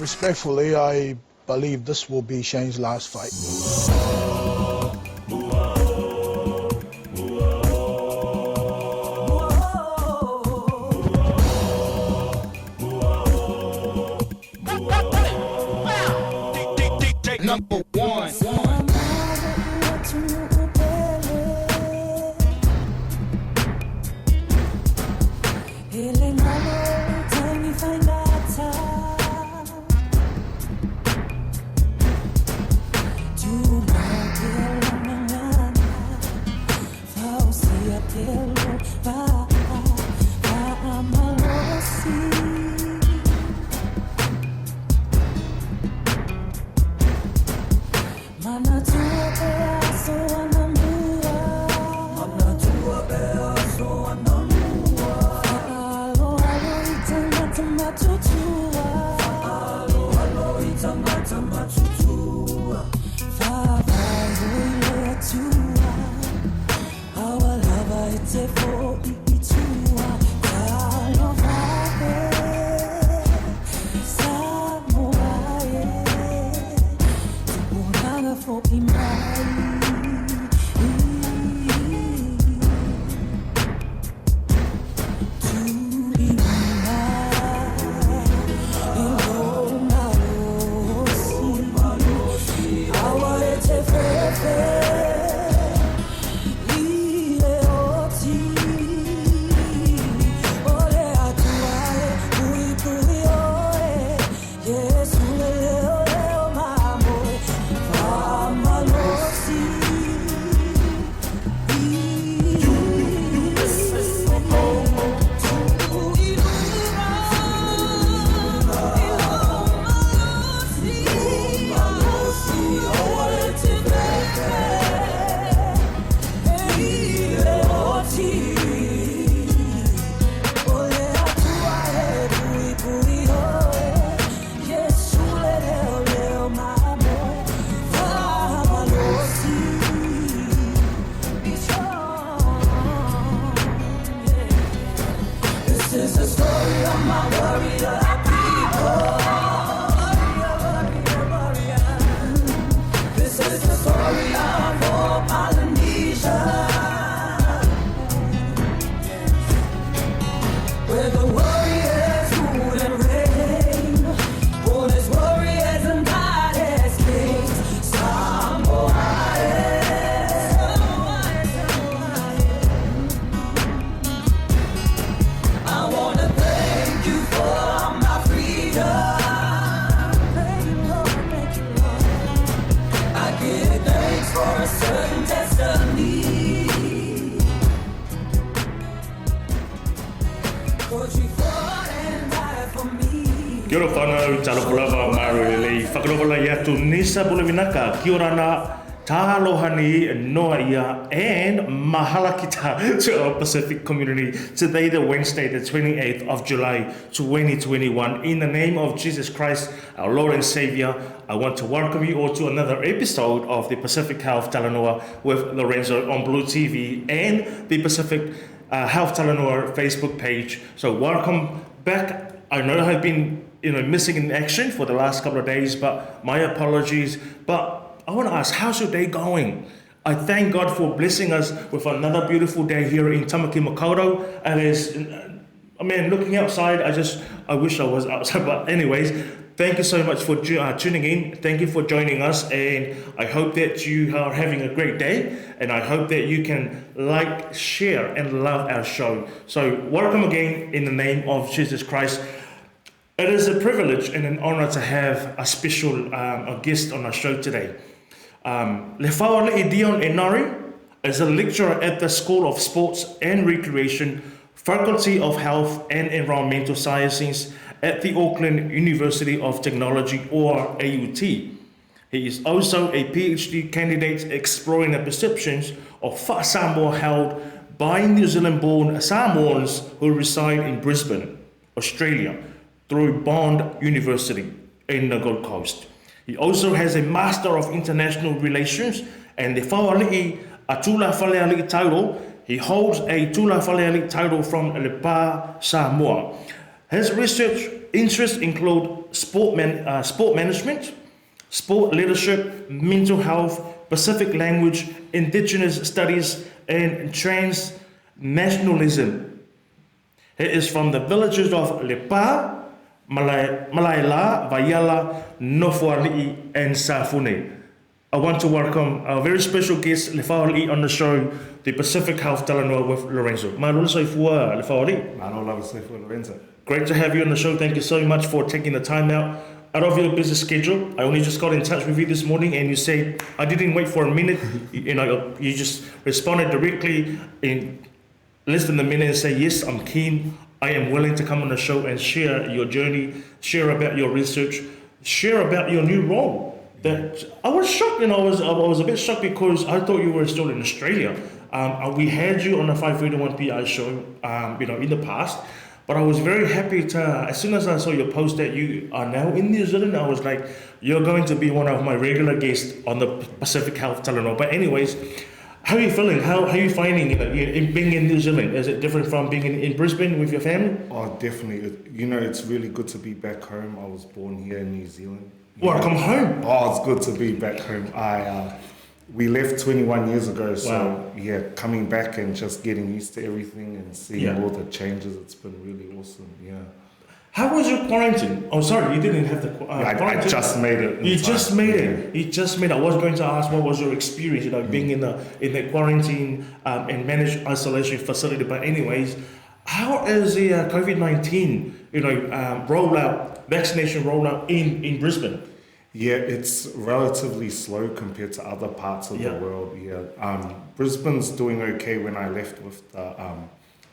Respectfully, I believe this will be Shane's last fight. Number one. Kia ora whanau, talo pulawa maru lei whakarokola i atu Nisa Bulavinaka, kia ora na talohani noa ia, and mahala kita to our Pacific community. Today, the Wednesday, the 28th of July, 2021. In the name of Jesus Christ, our Lord and Savior, I want to welcome you all to another episode of the Pacific Health Talanoa with Lorenzo on Blue TV and the Pacific Health Talanoa Facebook page. So welcome back. I know I've been missing in action for the last couple of days, but my apologies. But I want to ask, how's your day going? I thank God for blessing us with another beautiful day here in Tamaki Makaurau. And looking outside, I wish I was outside. But anyways, thank you so much for tuning in. Thank you for joining us. And I hope that you are having a great day. And I hope that you can like, share, and love our show. So welcome again in the name of Jesus Christ. It is a privilege and an honor to have a special guest on our show today. Leafoalii Dion Enari is a lecturer at the School of Sports and Recreation, Faculty of Health and Environmental Sciences at the Auckland University of Technology, or AUT. He is also a PhD candidate exploring the perceptions of Samoa held by New Zealand-born Samoans who reside in Brisbane, Australia, through Bond University in the Gold Coast. He also has a Master of International Relations and the Whawali'i Atula Whaleali'i title He holds a Leafoalii title from Lepa, Samoa. His research interests include sport management, sport leadership, mental health, Pacific language, indigenous studies, and transnationalism. He is from the villages of Lepa, Malaila, Vaiala, Leafoalii, and Safune. I want to welcome our very special guest, Leafoalii, on the show, the Pacific Health Talanoa with Lorenzo. Malola saifua, Leafoalii. Malola saifua, Lorenzo. Great to have you on the show. Thank you so much for taking the time out of your busy schedule. I only just got in touch with you this morning and you said, I didn't wait for a minute. You just responded directly in less than a minute and say, yes, I'm keen. I am willing to come on the show and share your journey, share about your research, share about your new role. That I was shocked, I was a bit shocked because I thought you were still in Australia. We had you on the 531 PI show, in the past, but I was very happy to, as soon as I saw your post that you are now in New Zealand, I was like, you're going to be one of my regular guests on the Pacific Health Talanoa. But anyways, how are you feeling? How are you finding it being in New Zealand? Is it different from being in Brisbane with your family? Oh, definitely. It's really good to be back home. I was born here in New Zealand. Welcome home. Oh, it's good to be back home. We left 21 years ago, so coming back and just getting used to everything and seeing all the changes, it's been really awesome. Yeah. How was your quarantine? Oh, sorry, you didn't have the quarantine. I just made it. You just made it. You just made it. I was going to ask what was your experience, being in the quarantine and managed isolation facility. But anyways, how is the COVID-19 vaccination rollout in Brisbane? Yeah, it's relatively slow compared to other parts of the world. Yeah, Brisbane's doing okay when I left with the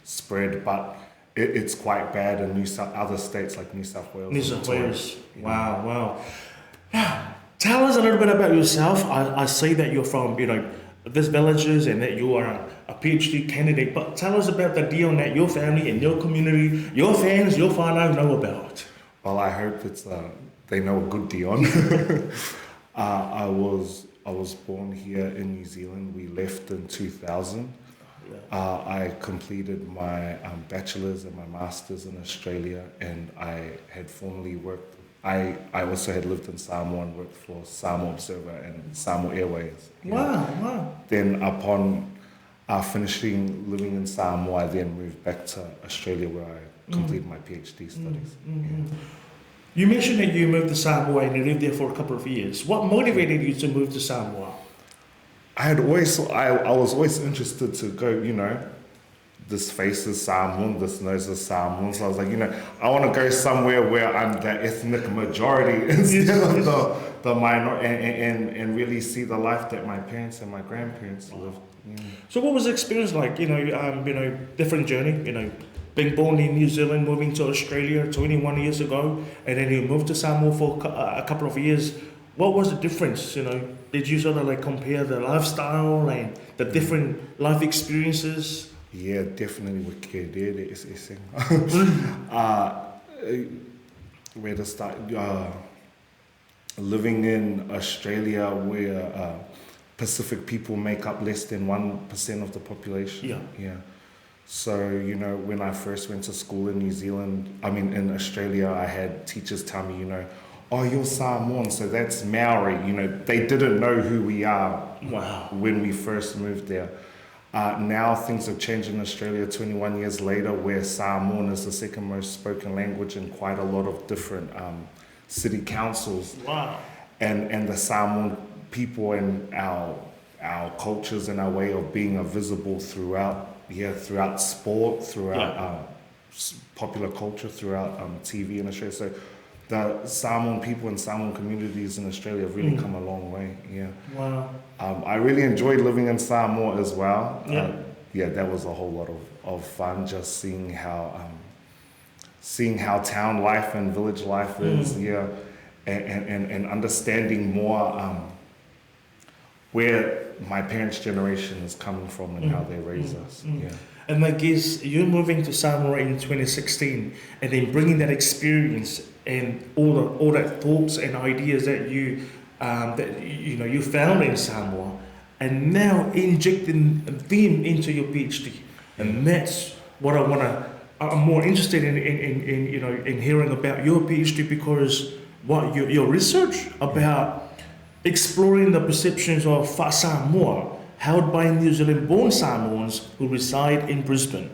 spread, but it's quite bad in other states like New South Wales. New South Wales. Wow. Now, tell us a little bit about yourself. I see that you're from these villages and that you are a PhD candidate, but tell us about the Dion that your family and your community, your fans, your whānau know about. Well, I hope they know a good Dion. I was born here in New Zealand. We left in 2000. I completed my bachelor's and my master's in Australia, and I had formerly worked. I also had lived in Samoa and worked for Samoa Observer and Samoa Airways. Wow. Then upon finishing living in Samoa, I then moved back to Australia where I completed my PhD studies. You mentioned that you moved to Samoa and you lived there for a couple of years. What motivated you to move to Samoa? I was always interested to go, this face is Samoan, this nose is Samoan. So I was like, I want to go somewhere where I'm the ethnic majority instead of the minority and really see the life that my parents and my grandparents lived. So what was the experience like? Different journey, being born in New Zealand, moving to Australia 21 years ago, and then you moved to Samoa for a couple of years. What was the difference? Did you sort of compare the lifestyle and the different life experiences? Yeah, definitely. Where to start? Living in Australia, where Pacific people make up less than 1% of the population. Yeah. So, when I first went to school in in Australia, I had teachers tell me, oh, you're Samoan, so that's Maori. They didn't know who we are when we first moved there. Now things have changed in Australia 21 years later, where Samoan is the second most spoken language in quite a lot of different city councils. Wow. And the Samoan people and our cultures and our way of being are visible throughout sport, throughout popular culture, throughout TV in Australia. So the Samoan people and Samoan communities in Australia have really come a long way. Yeah. Wow. I really enjoyed living in Samoa as well. That was a whole lot of fun, just seeing how town life and village life is. And understanding more where my parents' generation is coming from and how they raise us. Yeah. And I guess you're moving to Samoa in 2016, and then bringing that experience and all that thoughts and ideas that you found in Samoa. and now injecting them into your PhD. And that's what I'm more interested in hearing about your PhD, because your research about exploring the perceptions of Fa Samoa held by New Zealand-born Samoans who reside in Brisbane.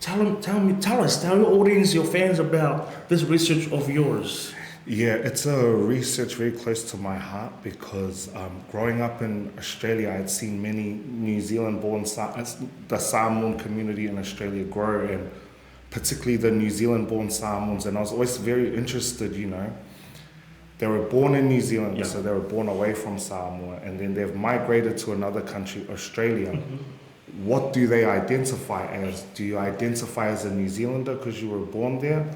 Tell us, tell your audience, your fans about this research of yours. Yeah, it's a research very close to my heart because growing up in Australia, I'd seen many New Zealand-born the Samoan community in Australia grow, and particularly the New Zealand-born Samoans, and I was always very interested, They were born in New Zealand, so they were born away from Samoa, and then they've migrated to another country, Australia. Mm-hmm. What do they identify as? Do you identify as a New Zealander because you were born there?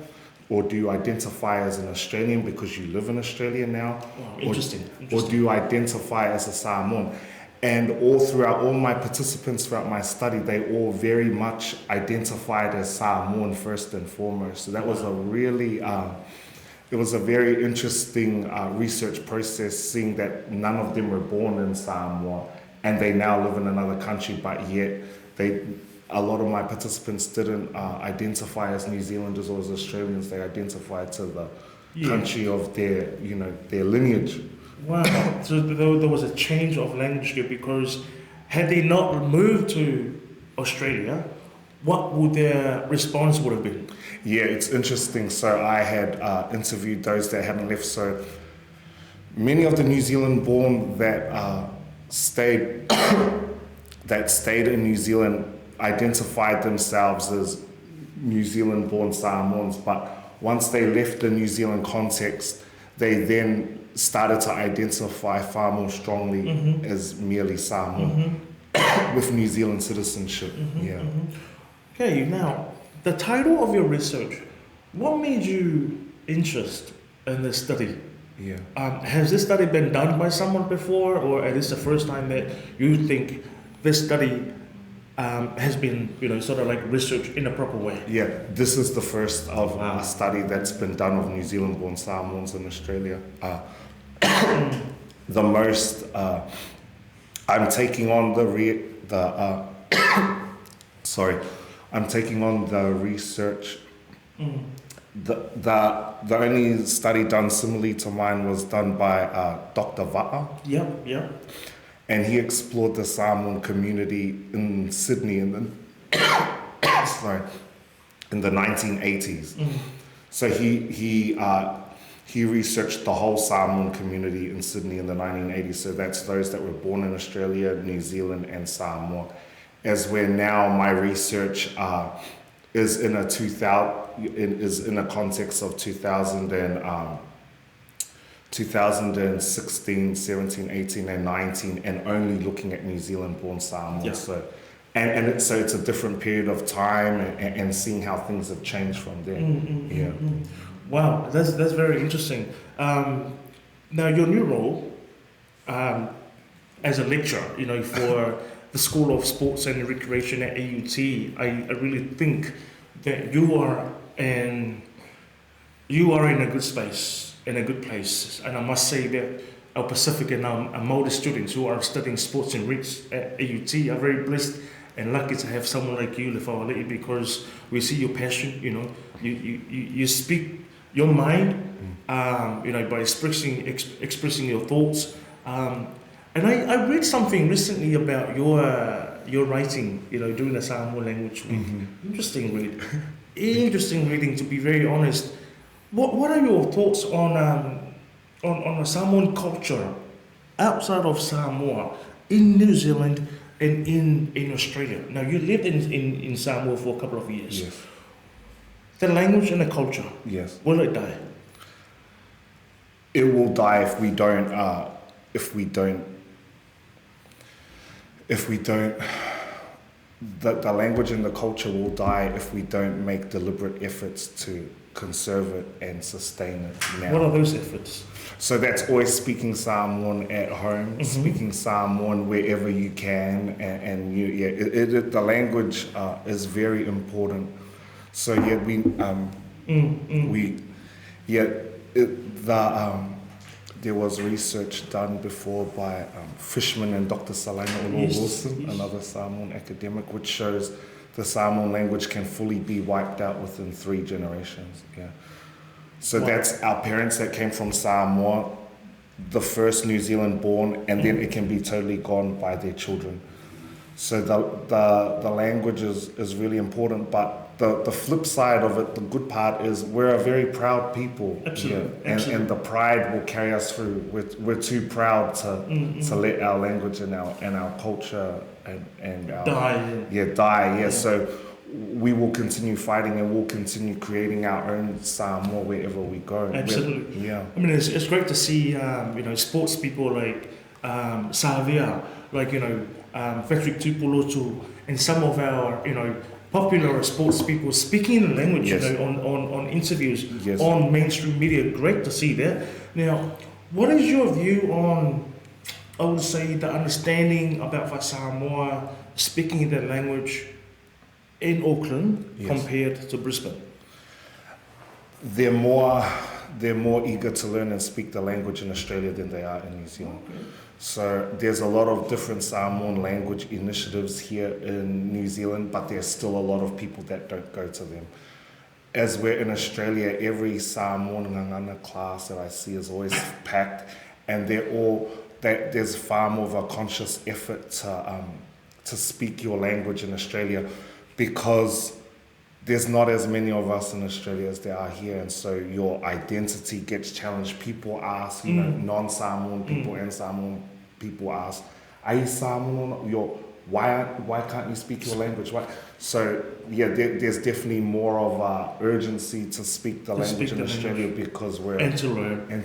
Or do you identify as an Australian because you live in Australia now? Oh, interesting. Or do you identify as a Samoan? And all my participants throughout my study, they all very much identified as Samoan first and foremost. So that was a really... it was a very interesting research process, seeing that none of them were born in Samoa and they now live in another country, but yet a lot of my participants didn't identify as New Zealanders or as Australians. They identified to the country of their lineage. Wow. So there was a change of language here, because had they not moved to Australia, what would their response would have been? Yeah, it's interesting. So I had interviewed those that hadn't left. So many of the New Zealand-born that stayed in New Zealand identified themselves as New Zealand-born Samoans, but once they left the New Zealand context, they then started to identify far more strongly as merely Samoan with New Zealand citizenship. Okay, now, the title of your research, what made you interested in this study? Has this study been done by someone before, or is this the first time that you think this study has been, sort of like researched in a proper way? Yeah, this is the first of a study that's been done of New Zealand-born Samoans in Australia. The most, I'm taking on I'm taking on the research. The only study done similarly to mine was done by Dr. Va'a. Yeah. And he explored the Samoan community in Sydney in the 1980s. So he researched the whole Samoan community in Sydney in the 1980s. So that's those that were born in Australia, New Zealand, and Samoa. As where now my research is in a context of 2016, 17, 18, and 19, and only looking at New Zealand-born Samoans. Yeah. So, so it's a different period of time, and seeing how things have changed from there. Wow, that's very interesting. Now, your new role as a lecturer, for the School of Sports and Recreation at AUT, I really think that you are in a good space, in a good place. And I must say that our Pacific and our Māori students who are studying sports and recs at AUT are very blessed and lucky to have someone like you, Leafoalii, because we see your passion. You speak your mind, by expressing your thoughts. And I read something recently about your writing, doing the Samoan language week. Interesting read. Interesting reading, to be very honest. What are your thoughts on the Samoan culture outside of Samoa, in New Zealand and in Australia? Now, you lived in Samoa for a couple of years. Yes. The language and the culture. Yes. Will it die? It will die if we don't. The language and the culture will die if we don't make deliberate efforts to conserve it and sustain it now. What are those efforts? So that's always speaking Samoan at home, speaking Samoan wherever you can, the language is very important. So there was research done before by Fishman and Dr. Talanoa Wilson, another Samoan academic, which shows the Samoan language can fully be wiped out within 3 generations. Yeah. So that's our parents that came from Samoa, the first New Zealand born, and then it can be totally gone by their children. So the language is really important, but the flip side of it, the good part is we're a very proud people. Absolutely. Yeah. And the pride will carry us through. We're too proud to let our language and our culture and our die. Yeah. So we will continue fighting and we'll continue creating our own Samoa wherever we go. Absolutely. Yeah. I mean, it's great to see sports people like Savia, like Patrick Tupolotu, and some of our popular sports people speaking the language, Yes. on interviews, Yes. on mainstream media. Great to see that. Now, what is your view on, I would say, the understanding about Samoa speaking the language in Auckland Yes. compared to Brisbane? They're more eager to learn and speak the language in Australia than they are in New Zealand. Okay. So there's a lot of different Samoan language initiatives here in New Zealand, but there's still a lot of people that don't go to them. As we're in Australia, every Samoan ngangana class that I see is always packed, and there's far more of a conscious effort to speak your language in Australia, because there's not as many of us in Australia as there are here, and so your identity gets challenged. People ask, non-Samoan people and Samoan people ask, are you Samoan or not? Why can't you speak your language? Why? So yeah, there's definitely more of a urgency to speak the language in Australia because and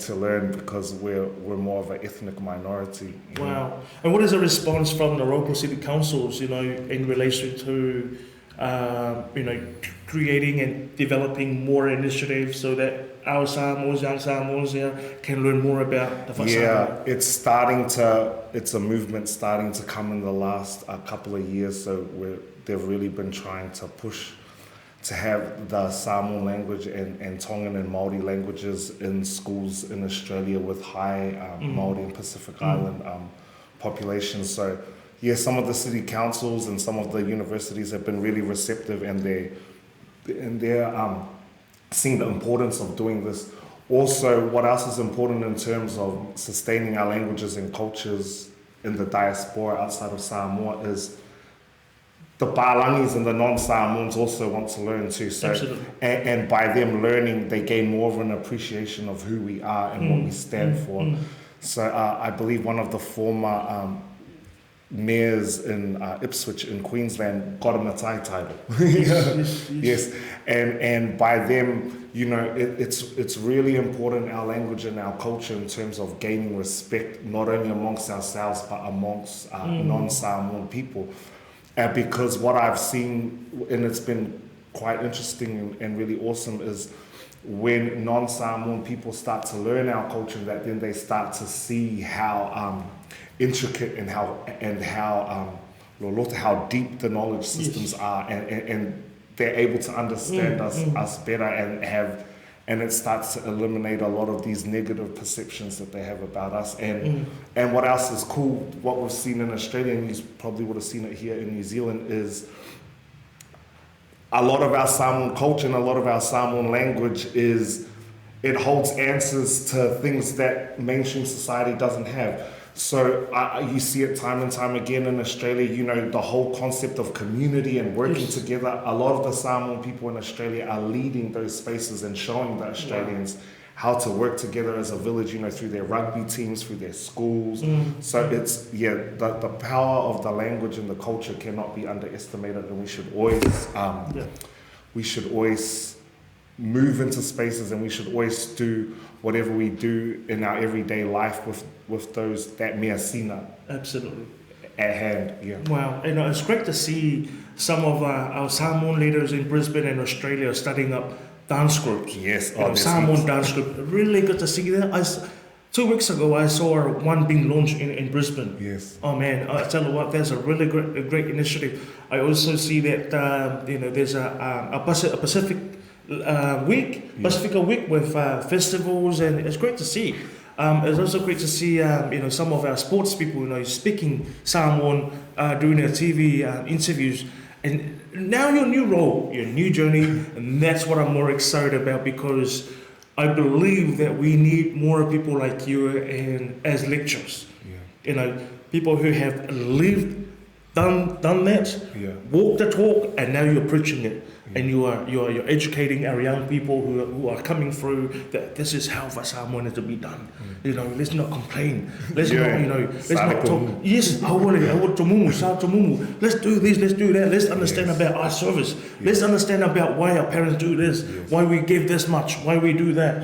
to learn because we're more of an ethnic minority. Wow. And what is the response from the local city councils, in relation to creating and developing more initiatives so that our Samoans, young Samoans can learn more about the Whakasanga? Yeah, it's a movement starting to come in the last couple of years. So they've really been trying to push to have the Samoan language and Tongan and Māori languages in schools in Australia with high Māori and Pacific Island populations. So yeah, some of the city councils and some of the universities have been really receptive, and they're seeing the importance of doing this. Also, what else is important in terms of sustaining our languages and cultures in the diaspora outside of Samoa is the Pālangis and the non-Samoans also want to learn too. So, Absolutely. And by them learning, they gain more of an appreciation of who we are and what we stand for. So I believe one of the former mayors in Ipswich in Queensland got a Matai title. Yes. And by them, it's really important, our language and our culture, in terms of gaining respect, not only amongst ourselves, but amongst non-Samoan people. Because what I've seen, and it's been quite interesting and really awesome, is when non-Samoan people start to learn our culture, that then they start to see how intricate and how deep the knowledge systems are, and they're able to understand us better and it starts to eliminate a lot of these negative perceptions that they have about us. And what else is cool, what we've seen in Australia, and you probably would have seen it here in New Zealand, is a lot of our Samoan culture and a lot of our Samoan language it holds answers to things that mainstream society doesn't have. So you see it time and time again in Australia, the whole concept of community and working together. A lot of the Samoan people in Australia are leading those spaces and showing the Australians how to work together as a village, through their rugby teams, through their schools. So it's, the power of the language and the culture cannot be underestimated, and we should always move into spaces, and we should always do whatever we do in our everyday life with those that mea sina Absolutely. at hand. Yeah. Wow, it's great to see some of our Samoan leaders in Brisbane and Australia starting up dance groups. Yes, Samoan dance group. Really good to see that. 2 weeks ago, I saw one being launched in Brisbane. Yes. Oh man, I tell you what, that's a really great initiative. I also see that there's a Pacific week, Pacifica week with festivals, and it's great to see. It's also great to see, some of our sports people, speaking Samoan during their TV interviews. And now your new role, your new journey, and that's what I'm more excited about because I believe that we need more people like you and as lecturers. Yeah. People who have lived, done that, walked the talk, and now you're preaching it. And you're educating our young people who are coming through that this is how Samoan is to be done. Let's not complain. Let's not talk. Yes, I want tomumu, sa tomumu. Let's do this, let's do that. Let's understand about our service. Let's understand about why our parents do this, why we give this much, why we do that,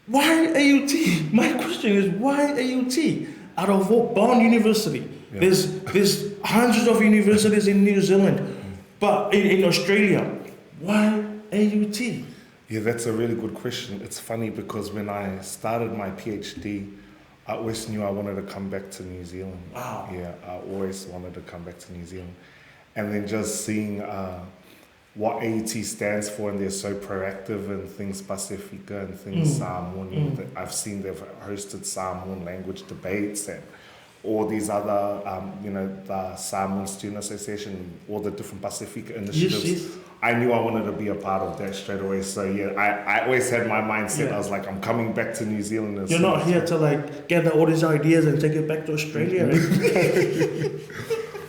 Why AUT? My question is why AUT? Out of what Bond University? There's hundreds of universities in New Zealand. But in Australia, why AUT? Yeah, that's a really good question. It's funny because when I started my PhD, I always knew I wanted to come back to New Zealand. Wow. Yeah, I always wanted to come back to New Zealand. And then just seeing what AUT stands for, and they're so proactive in things Pacifica and things Samoan. I've seen they've hosted Samoan language debates and all these other, the Samoan Student Association, all the different Pacifica initiatives. Yes. I knew I wanted to be a part of that straight away. So I always had my mindset. I was like, I'm coming back to New Zealand. You're not here to gather all these ideas and take it back to Australia.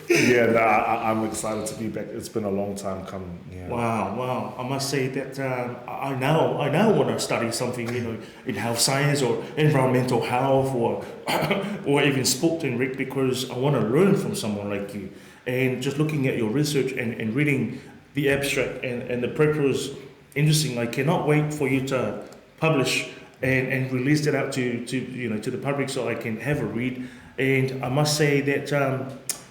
I'm excited to be back. It's been a long time coming. Yeah. Wow. I must say that I now want to study something, in health science or environmental health or or even sport and rec because I want to learn from someone like you. And just looking at your research and reading the abstract and the paper is interesting. I cannot wait for you to publish and release it out to the public so I can have a read. And I must say that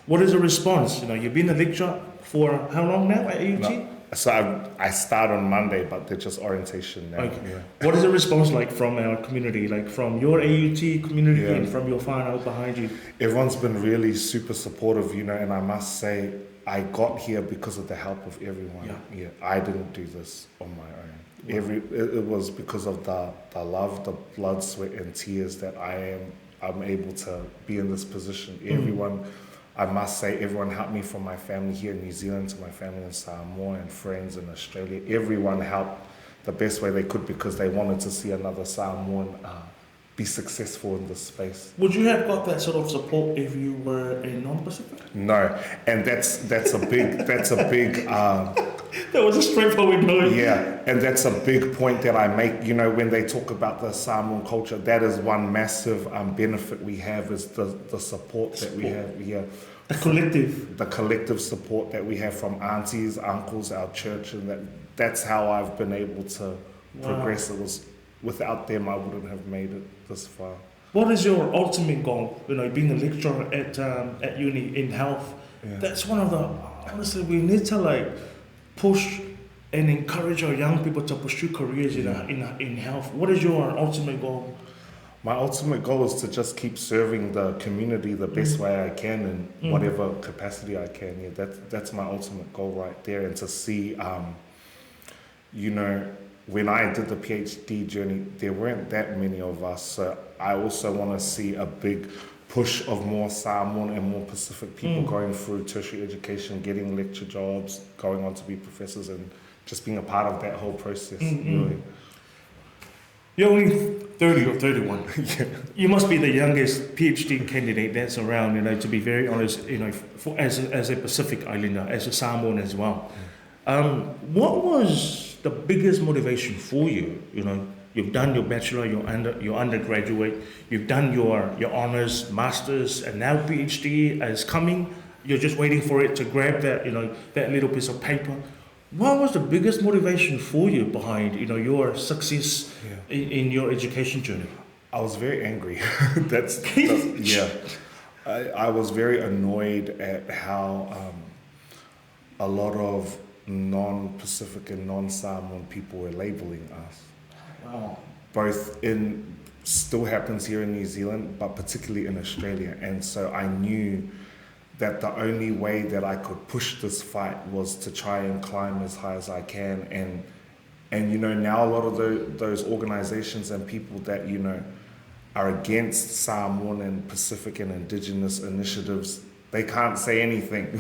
what is the response? You've been a lecturer for how long now at AUT? No. So I start on Monday, but they're just orientation now. Okay. Yeah. What is the response like from our community, like from your AUT community and from your whānau behind you? Everyone's been really super supportive, and I must say I got here because of the help of everyone. Yeah, I didn't do this on my own. It was because of the love, the blood, sweat, and tears that I'm able to be in this position. Everyone. I must say, everyone helped me from my family here in New Zealand to my family in Samoa and friends in Australia. Everyone helped the best way they could because they wanted to see another Samoan be successful in this space. Would you have got that sort of support if you were a non-Pacific? No, and that's a big that was a straightforward no. Yeah, and that's a big point that I make. When they talk about the Samoan culture, that is one massive benefit we have is the support that we have. Yeah, the collective support that we have from aunties, uncles, our church, and that's how I've been able to progress. It was without them, I wouldn't have made it this far. What is your ultimate goal? Being a lecturer at uni in health. Yeah. That's one of the honestly we need to push and encourage our young people to pursue careers in health. What is your ultimate goal? My ultimate goal is to just keep serving the community the best way I can in whatever capacity I can. Yeah, that's my ultimate goal right there. And to see, when I did the PhD journey, there weren't that many of us. So I also want to see a big push of more Samoan and more Pacific people going through tertiary education, getting lecture jobs, going on to be professors, and just being a part of that whole process. Really. You're only 30 or 31. You must be the youngest PhD candidate that's around, to be very honest, as a Pacific Islander, as a Samoan as well. What was the biggest motivation for you? You've done your bachelor, your undergraduate, you've done your honors, masters, and now PhD is coming. You're just waiting for it to grab that that little piece of paper. What was the biggest motivation for you behind your success in your education journey? I was very angry. I was very annoyed at how a lot of non-Pacific and non-Samoan people were labeling us. Wow. Both still happens here in New Zealand, but particularly in Australia. And so I knew that the only way that I could push this fight was to try and climb as high as I can and And, you know, now a lot of those organizations and people that, you know, are against Samoan and Pacific and Indigenous initiatives, they can't say anything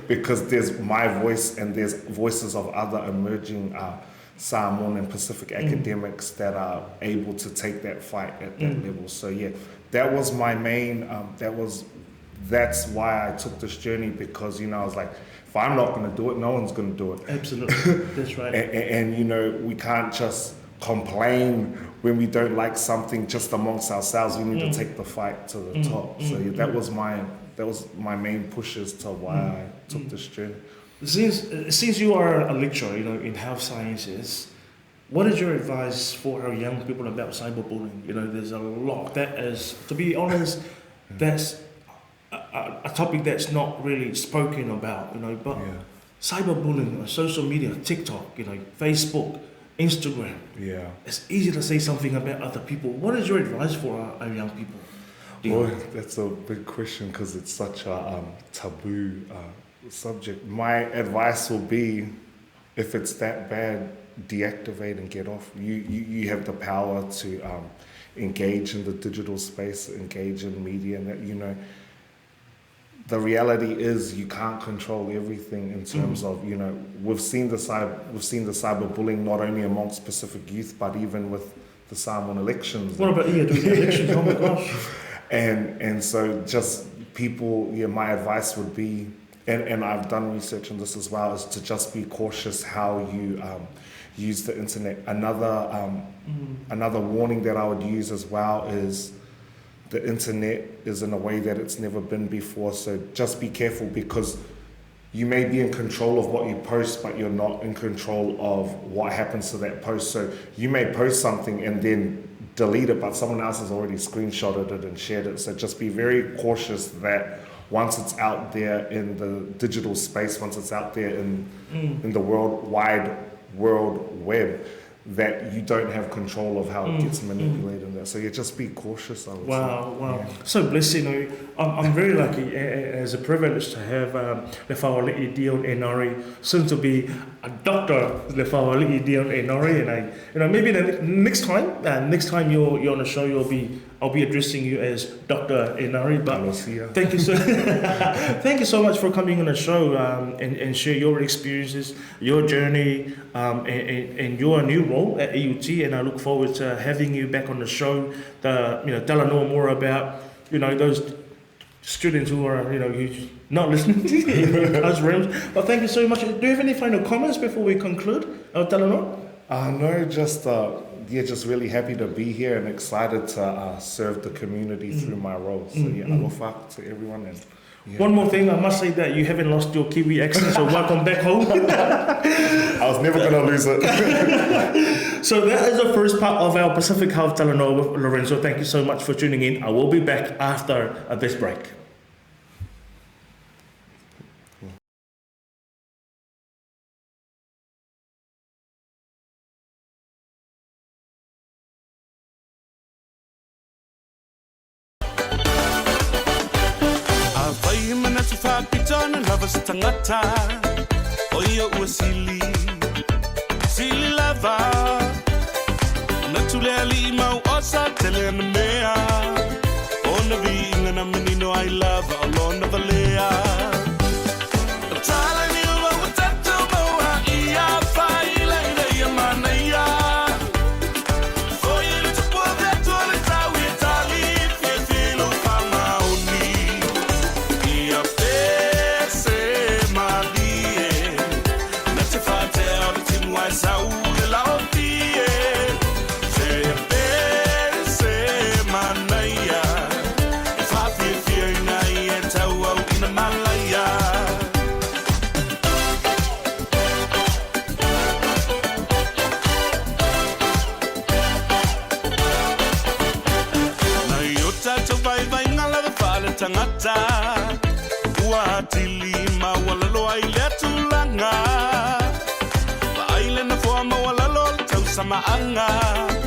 because there's my voice and there's voices of other emerging Samoan and Pacific academics that are able to take that fight at that level. So yeah, that was my main, that's why I took this journey, because, you know, I was like, if I'm not going to do it, no one's going to do it. Absolutely, that's right. And, you know, we can't just complain when we don't like something just amongst ourselves. We need to take the fight to the top. So yeah, that was my main push as to why I took this journey. Since you are a lecturer, you know, in health sciences, what is your advice for our young people about cyberbullying? You know, there's a lot that is, to be honest, that's a topic that's not really spoken about, you know, but cyberbullying, social media, TikTok, you know, Facebook, Instagram. Yeah. It's easy to say something about other people. What is your advice for our young people? Well, that's a big question because it's such a taboo subject. My advice will be, if it's that bad, deactivate and get off. You have the power to engage in the digital space, engage in media, and that, you know, the reality is you can't control everything in terms of, you know, we've seen the cyberbullying not only amongst Pacific youth, but even with the Samoan elections. What about doing the elections? Oh my gosh. And so just people, my advice would be, and I've done research on this as well, is to just be cautious how you use the internet. Another warning that I would use as well is the internet is in a way that it's never been before. So just be careful, because you may be in control of what you post, but you're not in control of what happens to that post. So you may post something and then delete it, but someone else has already screenshotted it and shared it. So just be very cautious that once it's out there in the digital space, once it's out there in the world web, that you don't have control of how it gets manipulated and that. So yeah, just be cautious, I would say. Wow. Yeah. So blessed, you know, I'm very lucky as a privilege to have Leafoalii Dion Enari, soon to be a Dr. Leafoalii Dion Enari, and I, you know, maybe the next time you're on the show, I'll be addressing you as Dr. Enari. But thank you thank you so much for coming on the show and share your experiences, your journey, and your new role at AUT. And I look forward to having you back on the show. Talanoa more about, you know, those students who are, you know, who's not listening in those rooms. But thank you so much. Do you have any final comments before we conclude, Talanoa? No, just really happy to be here and excited to serve the community through my role. So aloha to everyone. And one more thing, I must say that you haven't lost your Kiwi accent, so welcome back home. I was never going to lose it. So that is the first part of our Pacific Health Talanoa with Lorenzo. Thank you so much for tuning in. I will be back after this break. Tangata, oyo usili, sili lava, natuleli mau osa telenmea, on the being and a menino I love, along the valea. Tangata, Watilima, Walalo, I let to Langa, the island of Forma, Walalo, Tausama Anga.